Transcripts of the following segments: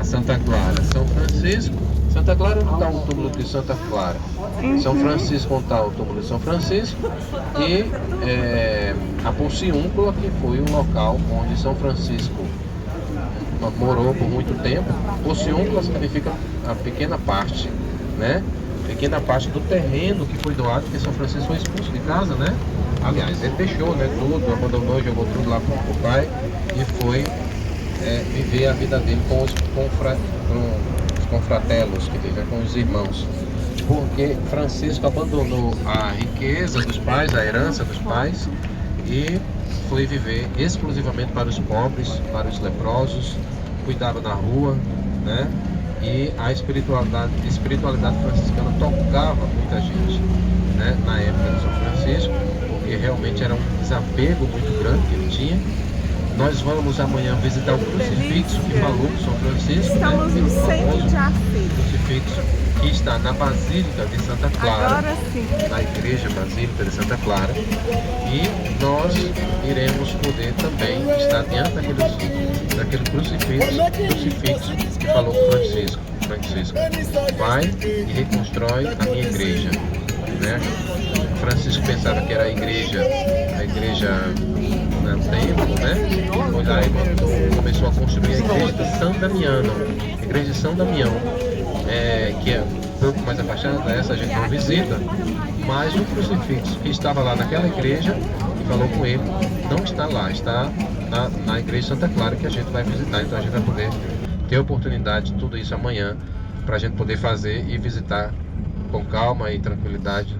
a Santa Clara. São Francisco, Santa Clara não está o túmulo de Santa Clara. São Francisco não está o túmulo de São Francisco. E a Porciúncula, que foi um local onde São Francisco morou por muito tempo. Porciúncula significa a pequena parte, né? Pequena parte do terreno que foi doado, porque São Francisco foi expulso de casa, né? Aliás, ele deixou, né, tudo, abandonou, jogou tudo lá pro pai e foi viver a vida dele com os confratelos, que vivem com os irmãos. Porque Francisco abandonou a riqueza dos pais, a herança dos pais, e foi viver exclusivamente para os pobres, para os leprosos, cuidava da rua, né? E a espiritualidade franciscana tocava muita gente, né? Na época de São Francisco, porque realmente era um desapego muito grande que ele tinha. Nós vamos amanhã visitar o crucifixo que falou com São Francisco, estamos né? no centro de Assis. Crucifixo que está na Basílica de Santa Clara, Agora sim. na Igreja Basílica de Santa Clara, e nós iremos poder também estar diante daquele crucifixo que falou com Francisco. Vai e reconstrói a minha igreja, né? Francisco pensava que era a igreja templo, né? Foi lá e começou a construir a igreja de São Damiano, igreja de São Damião, que é um pouco mais afastada, essa a gente não visita, mas o crucifixo que estava lá naquela igreja e falou com ele não está lá, está na igreja de Santa Clara, que a gente vai visitar. Então a gente vai poder ter a oportunidade de tudo isso amanhã para a gente poder fazer e visitar com calma e tranquilidade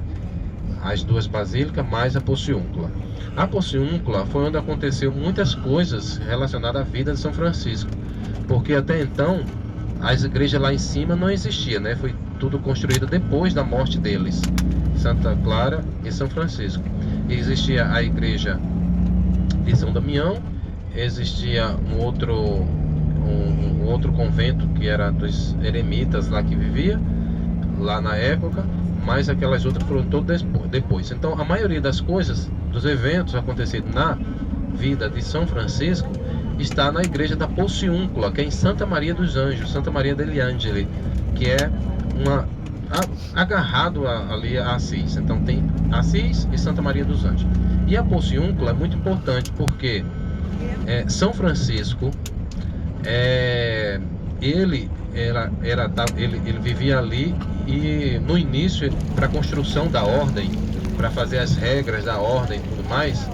as duas basílicas, mais a Porciúncula. A Porciúncula foi onde aconteceu muitas coisas relacionadas à vida de São Francisco, porque até então as igrejas lá em cima não existiam, né? Foi tudo construído depois da morte deles, Santa Clara e São Francisco. E existia a igreja de São Damião, existia um outro convento que era dos eremitas lá que vivia lá na época, mas aquelas outras foram todas depois. Então a maioria das coisas, dos eventos acontecidos na vida de São Francisco, está na igreja da Porciúncula, que é em Santa Maria dos Anjos, Santa Maria degli Angeli, que é agarrado ali a Assis. Então tem Assis e Santa Maria dos Anjos. E a Porciúncula é muito importante porque São Francisco ele vivia ali, e no início, para a construção da ordem, para fazer as regras da ordem e tudo mais,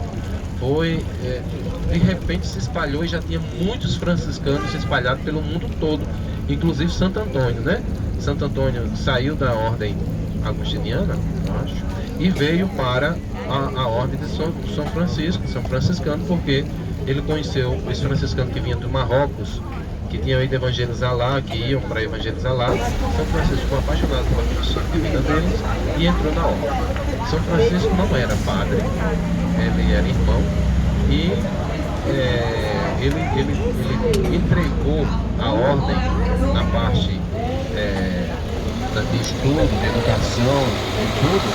de repente se espalhou e já tinha muitos franciscanos espalhados pelo mundo todo, inclusive Santo Antônio, né? Santo Antônio saiu da ordem agustiniana, eu acho, e veio para a ordem de São Francisco, São Franciscano, porque ele conheceu os franciscanos que vinham do Marrocos, que tinham ido evangelizar lá, que iam para evangelizar lá. São Francisco ficou apaixonado pela missão de vida deles e entrou na ordem. São Francisco não era padre, ele era irmão, e ele entregou a ordem na parte de estudo, de educação, de tudo,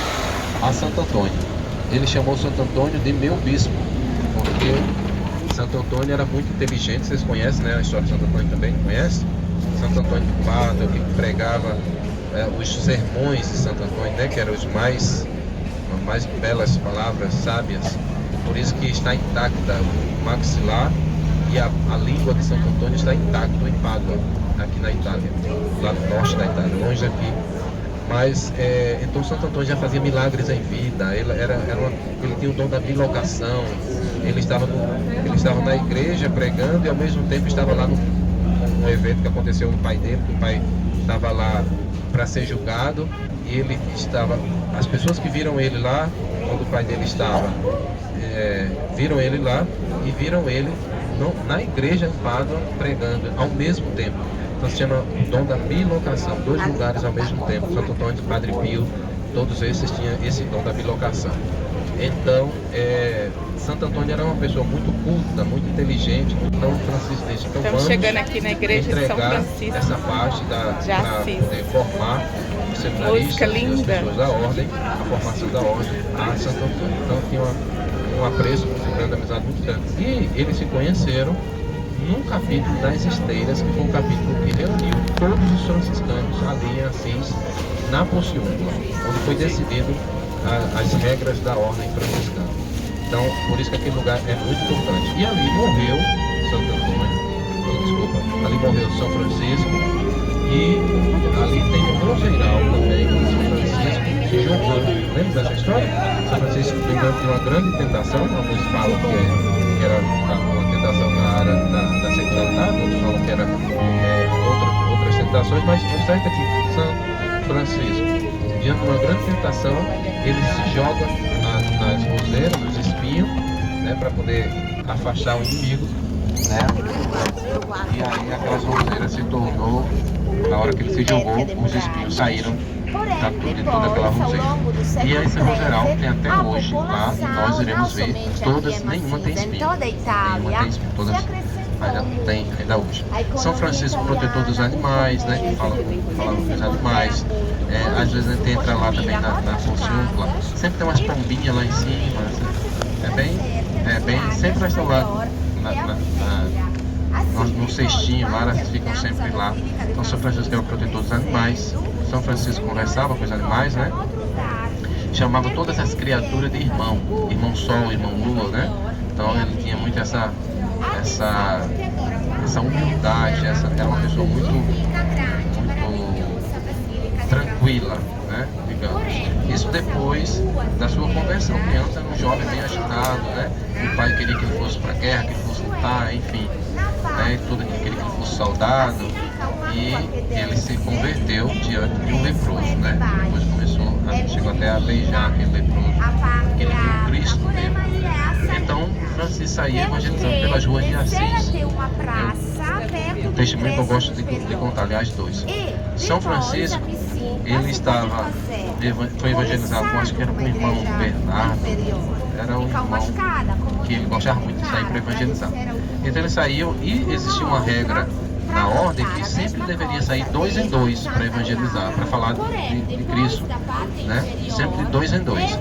a Santo Antônio. Ele chamou Santo Antônio de meu bispo, porque Santo Antônio era muito inteligente. Vocês conhecem, né, a história de Santo Antônio também? Conhece? Santo Antônio de Pádua, que pregava os sermões de Santo Antônio, né, que eram as mais belas palavras sábias. Por isso que está intacta o maxilar e a língua de Santo Antônio está intacta em Pádua, aqui na Itália, lá no norte da Itália, longe daqui. Mas então Santo Antônio já fazia milagres em vida. Ele tinha o dom da bilocação. Ele estava na igreja pregando e ao mesmo tempo estava lá no evento que aconteceu no pai dele, que o pai estava lá para ser julgado, e ele estava. As pessoas que viram ele lá, quando o pai dele estava, viram ele lá e viram ele na igreja em Pádua pregando ao mesmo tempo. Então se chama o dom da bilocação, 2 lugares ao mesmo tempo. Santo Antônio e Padre Pio, todos esses tinham esse dom da bilocação. Então, Santo Antônio era uma pessoa muito culta, muito inteligente. Então, Francisco disse: então Estamos vamos chegando aqui na igreja de São Francisco essa parte para poder formar os seminaristas e as pessoas da ordem, a formação da ordem a Santo Antônio. Então tinha um apreço muito grande, amizade muito grande. E eles se conheceram num capítulo das Esteiras, que foi um capítulo que reuniu todos os franciscanos ali em Assis, na Porciúncula, onde foi decidido as regras da ordem franciscana. Então, por isso que aquele lugar é muito importante. E ali morreu Santo Antônio, desculpa, ali morreu São Francisco, e ali tem um roseiral também, São Francisco se jogou. Lembra dessa história? São Francisco viveu uma grande tentação, alguns falam que era uma tentação na área da sexualidade, outros falam que era outras tentações, mas o certo é que São Francisco, diante de uma grande tentação, ele se joga nas roseiras, nos espinhos, né, para poder afastar o inimigo, né? E aí aquelas roseiras se tornou, na hora que ele se jogou, os espinhos saíram de toda aquela roseira. E esse roseiral tem até hoje lá, e nós iremos ver todas, nenhuma tem espinho, todas tem ainda hoje. São Francisco, protetor dos animais, né, que fala dos animais. Às vezes a gente entra lá também na Porciúncula, sempre tem umas pombinhas lá em cima, sempre elas estão lá no cestinho lá, elas ficam sempre lá. Então São Francisco era o protetor dos animais. São Francisco conversava com os animais, né? Chamava todas as criaturas de irmão Sol, irmão Lua, né? Então ele tinha muito essa humildade, era uma pessoa muito tranquila, né? Digamos. Isso depois da sua conversão, porque antes era um jovem bem agitado, né? O pai queria que ele fosse para a guerra, que ele fosse lutar, enfim, né? Tudo que queria que ele fosse soldado, e ele se converteu diante de um leproso, né? Depois chegou até a beijar aquele leproso, que ele viu Cristo nele. Então Francisco saía evangelizando pelas ruas de Assis. Um testemunho que eu gosto de contar, aliás, dois. São Francisco, ele foi evangelizado com, acho que era com o irmão Bernardo, era um irmão que ele gostava muito de sair para evangelizar. Então eles saíam, e existia uma regra na ordem que sempre deveria sair 2 em 2 para evangelizar, para falar de Cristo, né? Sempre de 2 em 2.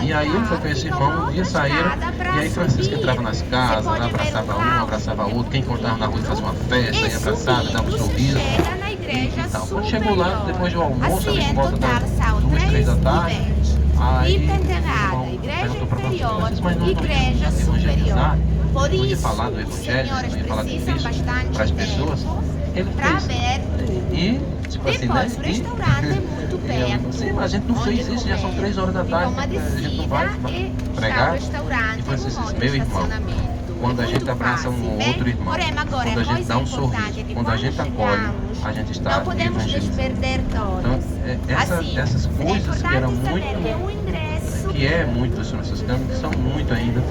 E aí ele foi com esse irmão, um dia saíram, e aí Francisco entrava nas casas, abraçava um, abraçava outro, quem encontrava na rua fazia uma festa, e abraçava, dava um sorriso e tal. Quando chegou lá, depois do almoço, ali por volta das 2, 3 da tarde, aí o irmão perguntou para Francisco, mas não ia evangelizar, não ia falar do Evangelho, não ia falar de Cristo para as pessoas. Ele fez. E, tipo assim, né? Sim, mas a gente não fez isso, já são 3 horas da tarde, a gente não vai pregar. E Francisco disse, meu irmão, quando a gente abraça um outro irmão, quando a gente dá um sorriso, quando a gente acolhe, a gente está evangelizando. Então, essas coisas que eram muito, que é muito dos franciscanos, que são muito ainda,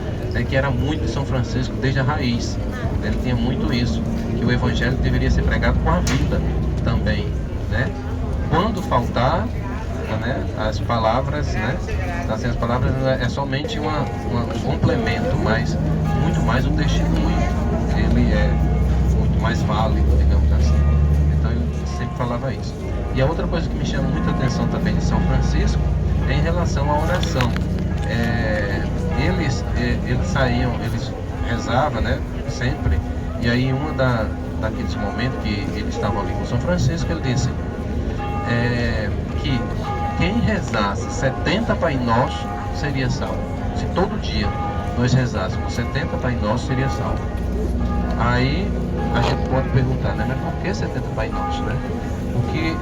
que era muito de São Francisco desde a raiz. Ele tinha muito isso, que o evangelho deveria ser pregado com a vida também, né? Quando faltar, né, as palavras, né? Assim, as palavras é somente um complemento, mas muito mais um testemunho. Ele é muito mais válido, digamos assim. Então ele sempre falava isso. E a outra coisa que me chama muita atenção também de São Francisco é em relação à oração. Eles saíam, eles rezavam, né? Sempre. E aí daqueles momentos que eles estavam ali com São Francisco, ele disse que quem rezasse 70 Pai Nosso seria salvo. Se todo dia nós rezássemos 70 Pai Nosso, seria salvo. Aí a gente pode perguntar, né? Mas por que 70 Pai Nosso, né? O que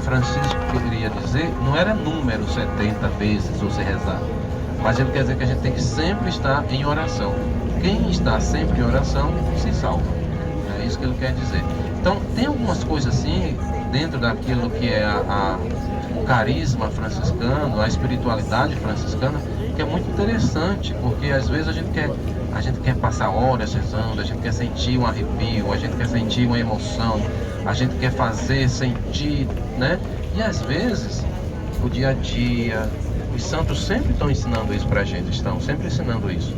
Francisco queria dizer não era número 70 vezes você rezar, mas ele quer dizer que a gente tem que sempre estar em oração. Quem está sempre em oração se salva. É isso que ele quer dizer. Então tem algumas coisas assim dentro daquilo que é o carisma franciscano, a espiritualidade franciscana, que é muito interessante, porque às vezes a gente quer passar horas rezando, a gente quer sentir um arrepio, a gente quer sentir uma emoção, a gente quer fazer, sentir, né? E às vezes o dia a dia, os santos sempre estão ensinando isso pra gente, estão sempre ensinando isso.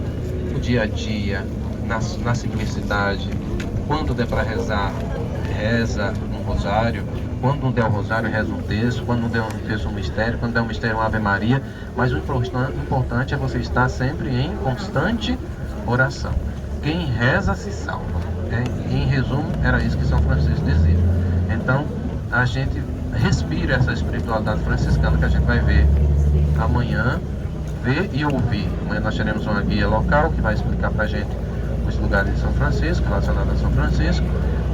O dia a dia, na simplicidade, quando der para rezar, reza um rosário, quando não der o rosário, reza um terço, quando não der um terço, um mistério, quando der um mistério, uma Ave Maria, mas o importante é você estar sempre em constante oração. Quem reza se salva. Em resumo, era isso que São Francisco dizia. Então, a gente respira essa espiritualidade franciscana que a gente vai ver amanhã, ver e ouvir. Amanhã nós teremos uma guia local que vai explicar para a gente os lugares de São Francisco, relacionados a São Francisco,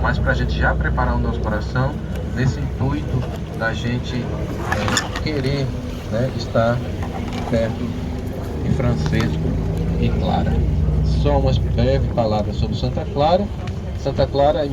mas para a gente já preparar o nosso coração nesse intuito da gente querer, né, estar perto de Francisco e Clara. Só umas breves palavras sobre Santa Clara. Santa Clara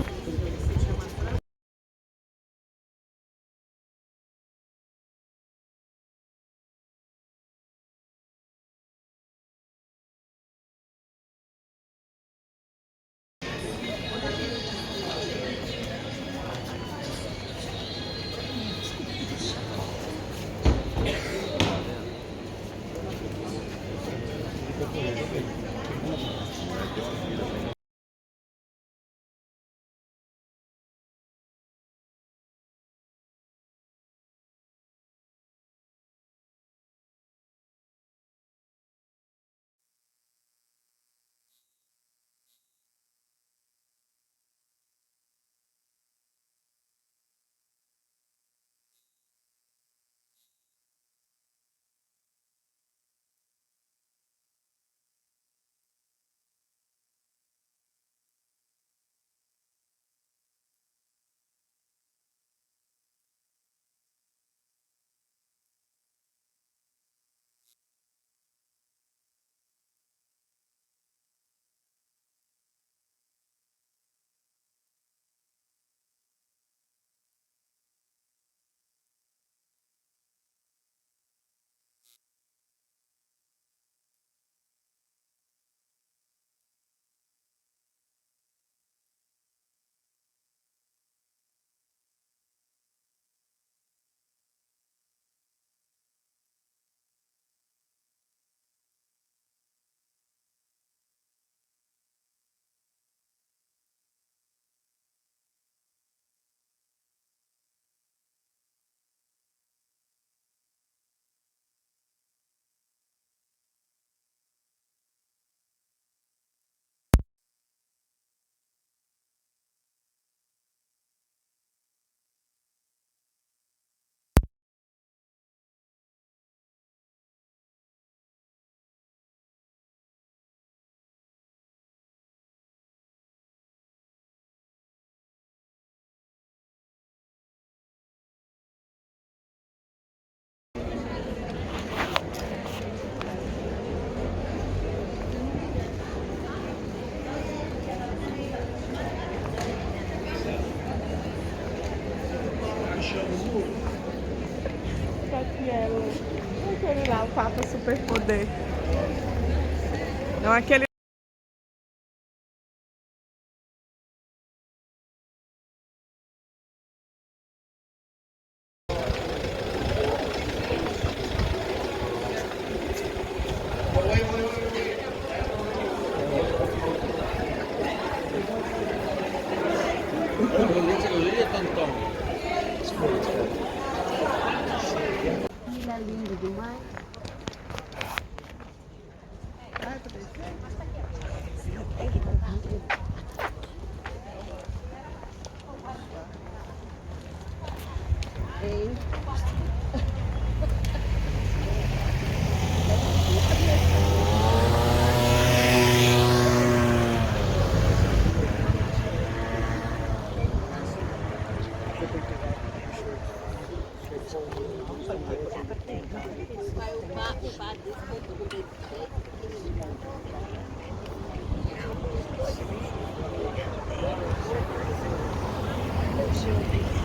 Aquele lá, o Papa Superpoder. Não, aquele. Ele é lindo demais. Ei. Thank you.